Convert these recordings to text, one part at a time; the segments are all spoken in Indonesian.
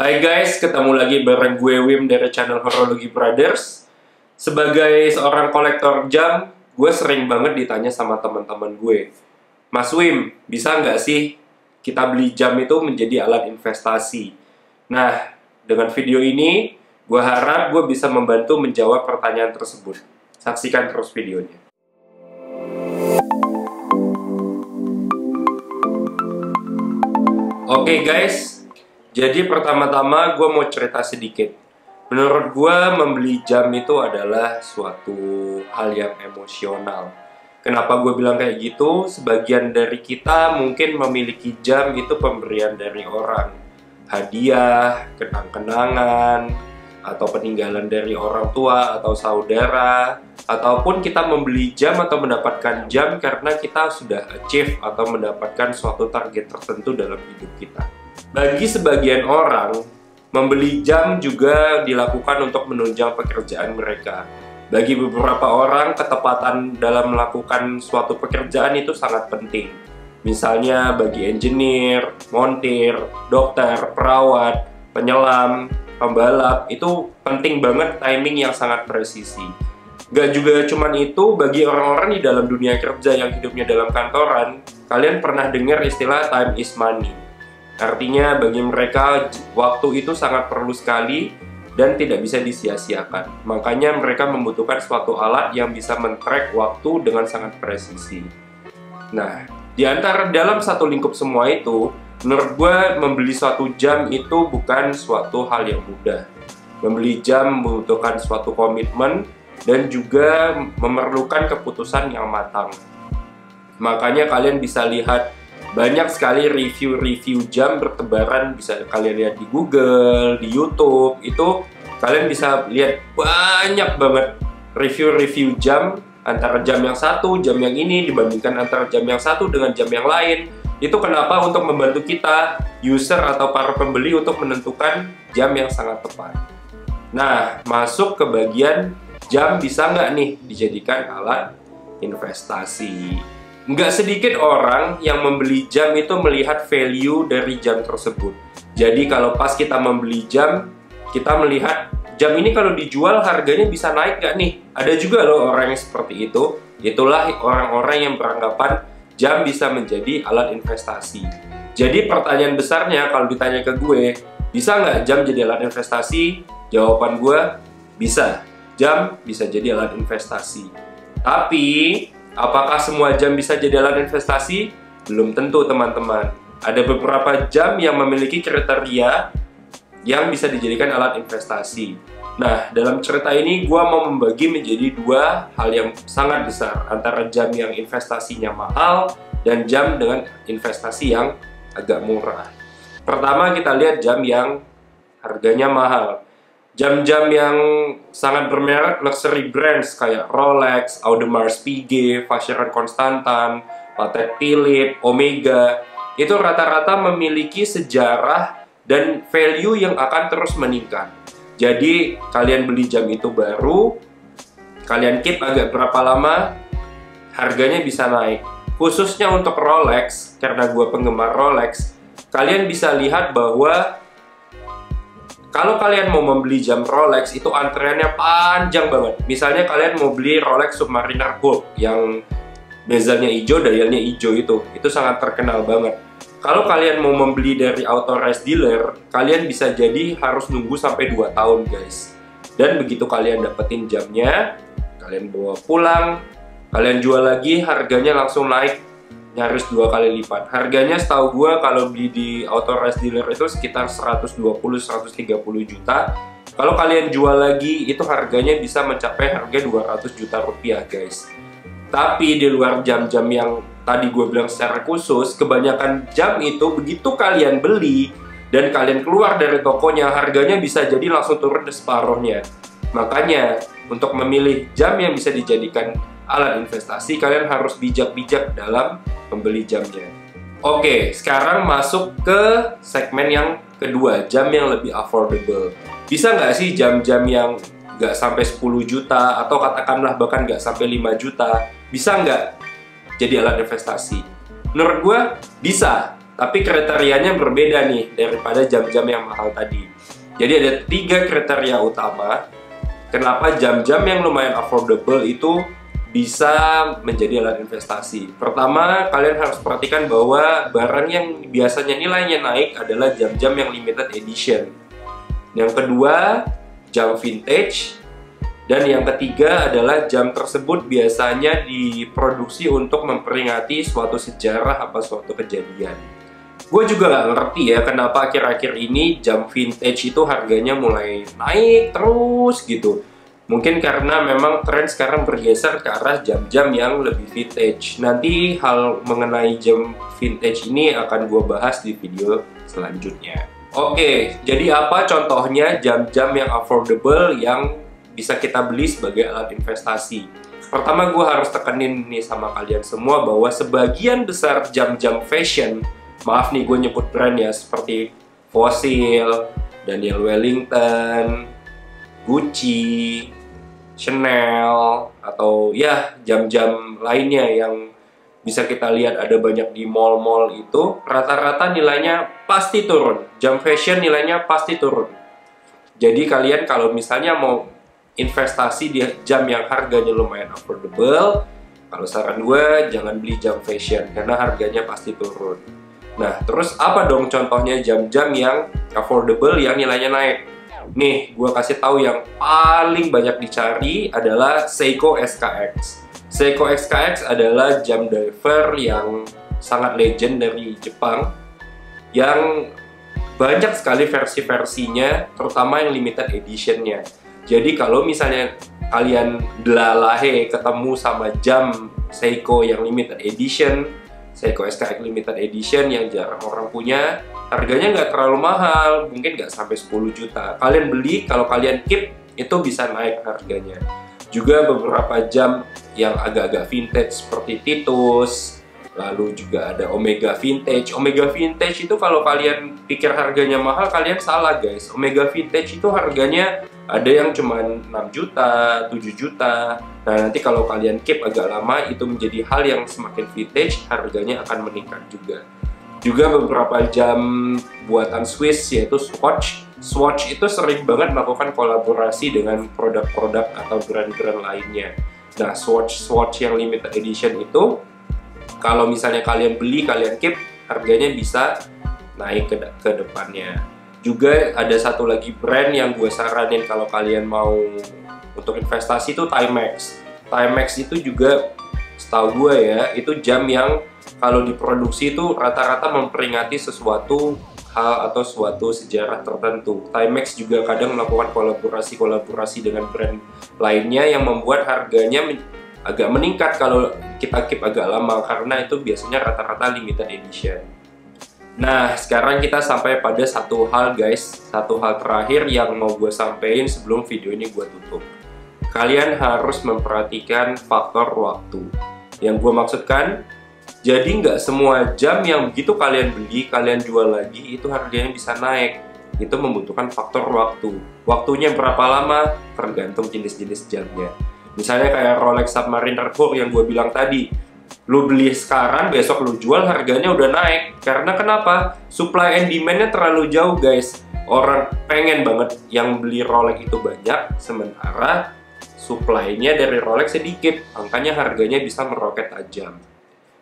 Hai guys, ketemu lagi bareng gue Wim dari channel Horologi Brothers. Sebagai seorang kolektor jam, gue sering banget ditanya sama teman-teman gue, Mas Wim, bisa nggak sih kita beli jam itu menjadi alat investasi? Nah, dengan video ini, gue harap gue bisa membantu menjawab pertanyaan tersebut. Saksikan terus videonya. Oke guys, jadi pertama-tama gue mau cerita sedikit. Menurut gue membeli jam itu adalah suatu hal yang emosional. Kenapa gue bilang kayak gitu? Sebagian dari kita mungkin memiliki jam itu pemberian dari orang. Hadiah, kenang-kenangan, atau peninggalan dari orang tua atau saudara. Ataupun kita membeli jam atau mendapatkan jam karena kita sudah achieve atau mendapatkan suatu target tertentu dalam hidup kita. Bagi sebagian orang, membeli jam juga dilakukan untuk menunjang pekerjaan mereka. Bagi beberapa orang, ketepatan dalam melakukan suatu pekerjaan itu sangat penting. Misalnya bagi engineer, montir, dokter, perawat, penyelam, pembalap, itu penting banget timing yang sangat presisi. Gak juga cuman itu, bagi orang-orang di dalam dunia kerja yang hidupnya dalam kantoran, kalian pernah dengar istilah time is money. Artinya bagi mereka waktu itu sangat perlu sekali dan tidak bisa disia-siakan. Makanya mereka membutuhkan suatu alat yang bisa men-track waktu dengan sangat presisi. Nah, di antara dalam satu lingkup semua itu, menurut gue membeli suatu jam itu bukan suatu hal yang mudah. Membeli jam membutuhkan suatu komitmen dan juga memerlukan keputusan yang matang. Makanya kalian bisa lihat banyak sekali review-review jam bertebaran, bisa kalian lihat di Google, di YouTube, itu kalian bisa lihat banyak banget review-review jam, antara jam yang satu, jam yang ini, dibandingkan antara jam yang satu dengan jam yang lain. Itu kenapa? Untuk membantu kita, user atau para pembeli untuk menentukan jam yang sangat tepat. Nah, masuk ke bagian jam bisa nggak nih dijadikan alat investasi. Nggak sedikit orang yang membeli jam itu melihat value dari jam tersebut. Jadi kalau pas kita membeli jam, kita melihat jam ini kalau dijual harganya bisa naik nggak nih? Ada juga loh orang yang seperti itu. Itulah orang-orang yang beranggapan jam bisa menjadi alat investasi. Jadi pertanyaan besarnya kalau ditanya ke gue, bisa nggak jam jadi alat investasi? Jawaban gue, bisa. Jam bisa jadi alat investasi. Tapi apakah semua jam bisa jadi alat investasi? Belum tentu, teman-teman. Ada beberapa jam yang memiliki kriteria yang bisa dijadikan alat investasi. Nah, dalam cerita ini gue mau membagi menjadi dua hal yang sangat besar, antara jam yang investasinya mahal dan jam dengan investasi yang agak murah. Pertama, kita lihat jam yang harganya mahal. Jam-jam yang sangat bermerek luxury brands kayak Rolex, Audemars Piguet, Vacheron Constantin, Patek Philippe, Omega, itu rata-rata memiliki sejarah dan value yang akan terus meningkat. Jadi kalian beli jam itu baru, kalian keep agak berapa lama, harganya bisa naik. Khususnya untuk Rolex, karena gue penggemar Rolex, kalian bisa lihat bahwa kalau kalian mau membeli jam Rolex, itu antreannya panjang banget. Misalnya kalian mau beli Rolex Submariner Gold yang bezelnya hijau, dialnya hijau itu sangat terkenal banget. Kalau kalian mau membeli dari authorized dealer, kalian bisa jadi harus nunggu sampai 2 tahun guys. Dan begitu kalian dapetin jamnya, kalian bawa pulang, kalian jual lagi, harganya langsung naik nyaris 2 kali lipat. Harganya setahu gue kalau beli di authorized dealer itu sekitar 120-130 juta. Kalau kalian jual lagi, itu harganya bisa mencapai harga 200 juta rupiah guys. Tapi di luar jam-jam yang tadi gue bilang secara khusus, kebanyakan jam itu begitu kalian beli dan kalian keluar dari tokonya, harganya bisa jadi langsung turun ke separuhnya. Makanya untuk memilih jam yang bisa dijadikan alat investasi, kalian harus bijak-bijak dalam membeli jamnya. Oke, sekarang masuk ke segmen yang kedua, jam yang lebih affordable. Bisa nggak sih jam-jam yang nggak sampai 10 juta atau katakanlah bahkan nggak sampai 5 juta, bisa nggak jadi alat investasi? Menurut gue bisa. Tapi kriterianya berbeda nih daripada jam-jam yang mahal tadi. Jadi ada 3 kriteria utama kenapa jam-jam yang lumayan affordable itu bisa menjadi alat investasi. Pertama, kalian harus perhatikan bahwa barang yang biasanya nilainya naik adalah jam-jam yang limited edition. Yang kedua, jam vintage. Dan yang ketiga adalah jam tersebut biasanya diproduksi untuk memperingati suatu sejarah atau suatu kejadian. Gue juga nggak ngerti ya kenapa akhir-akhir ini jam vintage itu harganya mulai naik terus gitu. Mungkin karena memang tren sekarang bergeser ke arah jam-jam yang lebih vintage. Nanti hal mengenai jam vintage ini akan gue bahas di video selanjutnya. Oke, jadi apa contohnya jam-jam yang affordable yang bisa kita beli sebagai alat investasi? Pertama, gue harus tekenin nih sama kalian semua bahwa sebagian besar jam-jam fashion, maaf nih gue nyebut brand ya, seperti Fossil, Daniel Wellington, Gucci, Chanel, atau ya jam-jam lainnya yang bisa kita lihat ada banyak di mall-mall itu, rata-rata nilainya pasti turun. Jam fashion nilainya pasti turun. Jadi kalian kalau misalnya mau investasi di jam yang harganya lumayan affordable, kalau saran gue jangan beli jam fashion karena harganya pasti turun. Nah, terus apa dong contohnya jam-jam yang affordable yang nilainya naik? Nih, gue kasih tahu yang paling banyak dicari adalah Seiko SKX. Seiko SKX adalah jam diver yang sangat legend dari Jepang, yang banyak sekali versi-versinya, terutama yang limited editionnya. Jadi kalau misalnya kalian delalahe ketemu sama jam Seiko yang limited edition, Seiko SKX limited edition yang jarang orang punya, harganya nggak terlalu mahal, mungkin nggak sampai 10 juta. Kalian beli, kalau kalian keep, itu bisa naik harganya. Juga beberapa jam yang agak-agak vintage seperti Titus, lalu juga ada Omega Vintage. Omega Vintage itu kalau kalian pikir harganya mahal, kalian salah guys. Omega Vintage itu harganya ada yang cuma 6 juta, 7 juta. Nah, nanti kalau kalian keep agak lama, itu menjadi hal yang semakin vintage, harganya akan meningkat juga. Juga beberapa jam buatan Swiss, yaitu Swatch. Swatch itu sering banget melakukan kolaborasi dengan produk-produk atau brand-brand lainnya. Nah, Swatch yang limited edition itu, kalau misalnya kalian beli, kalian keep, harganya bisa naik ke depannya. Juga ada satu lagi brand yang gue saranin kalau kalian mau untuk investasi itu Timex. Timex itu juga setahu gue ya, itu jam yang kalau diproduksi itu rata-rata memperingati sesuatu hal atau suatu sejarah tertentu. Timex juga kadang melakukan kolaborasi dengan brand lainnya yang membuat harganya agak meningkat kalau kita keep agak lama, karena itu biasanya rata-rata limited edition. Nah, sekarang kita sampai pada satu hal guys, satu hal terakhir yang mau gue sampein sebelum video ini gue tutup. Kalian harus memperhatikan faktor waktu. Yang gue maksudkan, jadi nggak semua jam yang begitu kalian beli, kalian jual lagi, itu harganya bisa naik. Itu membutuhkan faktor waktu. Waktunya berapa lama? Tergantung jenis-jenis jamnya. Misalnya kayak Rolex Submariner 4 yang gue bilang tadi. Lu beli sekarang, besok lu jual, harganya udah naik. Karena kenapa? Supply and demand-nya terlalu jauh guys. Orang pengen banget yang beli Rolex itu banyak, sementara supply-nya dari Rolex sedikit. Makanya harganya bisa meroket tajam.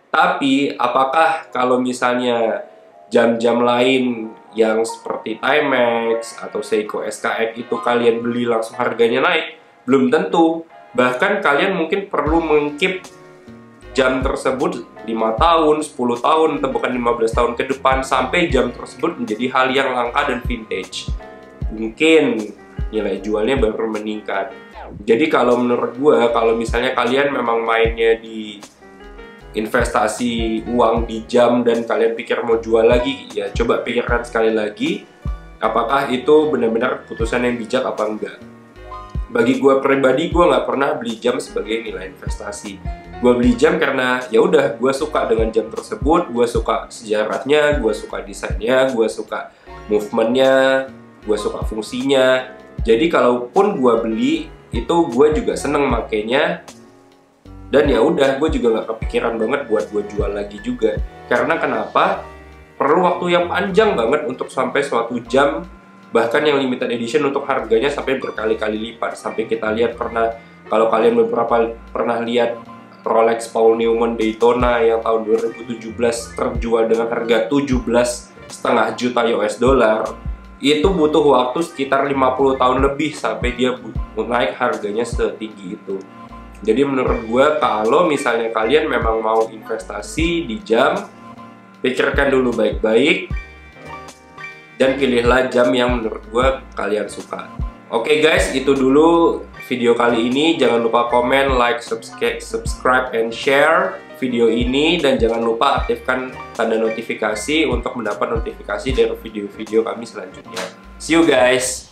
Tapi, apakah kalau misalnya jam-jam lain yang seperti Timex atau Seiko SKX itu kalian beli langsung harganya naik? Belum tentu. Bahkan kalian mungkin perlu mengkeep jam tersebut 5 tahun, 10 tahun, atau bukan 15 tahun ke depan sampai jam tersebut menjadi hal yang langka dan vintage. Mungkin nilai jualnya baru meningkat. Jadi kalau menurut gue, kalau misalnya kalian memang mainnya di investasi uang di jam dan kalian pikir mau jual lagi, ya coba pikirkan sekali lagi apakah itu benar-benar keputusan yang bijak apa enggak. Bagi gue pribadi, gue nggak pernah beli jam sebagai nilai investasi. Gue beli jam karena ya udah, gue suka dengan jam tersebut, gue suka sejarahnya, gue suka desainnya, gue suka movementnya, gue suka fungsinya. Jadi kalaupun gue beli, itu gue juga seneng makainya. Dan ya udah, gue juga nggak kepikiran banget buat gue jual lagi juga. Karena kenapa? perlu waktu yang panjang banget untuk sampai suatu jam, bahkan yang limited edition untuk harganya sampai berkali-kali lipat. Sampai kita lihat kalau kalian pernah lihat Rolex Paul Newman Daytona yang tahun 2017 terjual dengan harga 17,5 juta US dollar, itu butuh waktu sekitar 50 tahun lebih sampai dia naik harganya setinggi itu. Jadi menurut gue, kalau misalnya kalian memang mau investasi di jam, pikirkan dulu baik-baik dan pilihlah jam yang menurut gue kalian suka. Oke guys, itu dulu video kali ini. Jangan lupa komen, like, subscribe, and share video ini, dan jangan lupa aktifkan tanda notifikasi untuk mendapat notifikasi dari video-video kami selanjutnya. See you guys!